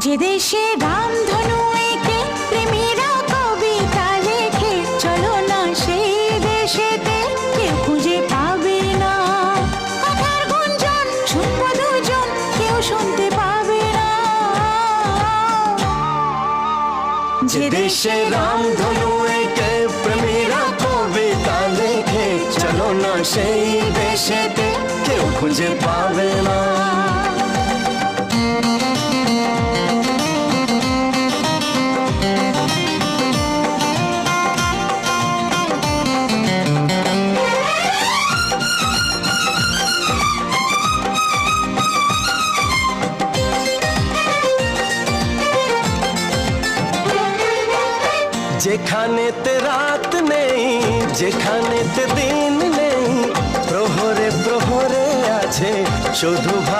যে দেশে রামধনু এঁকে প্রেমীরা কবিতা লেখে, চলো না সেই দেশেতে, কেউ খুঁজে পাবে না। কথার গুঞ্জন শুনবো দুজন, কেউ শুনতে পাবে না। যে দেশে রামধনু এঁকে প্রেমীরা কবিতা লেখে, চলো না সেই দেশেতে, কেউ খুঁজে পাবে না। যেখানেতে রাত নেই, যেখানেতে দিন নেই, প্রহরে প্রহরে আছে শুধু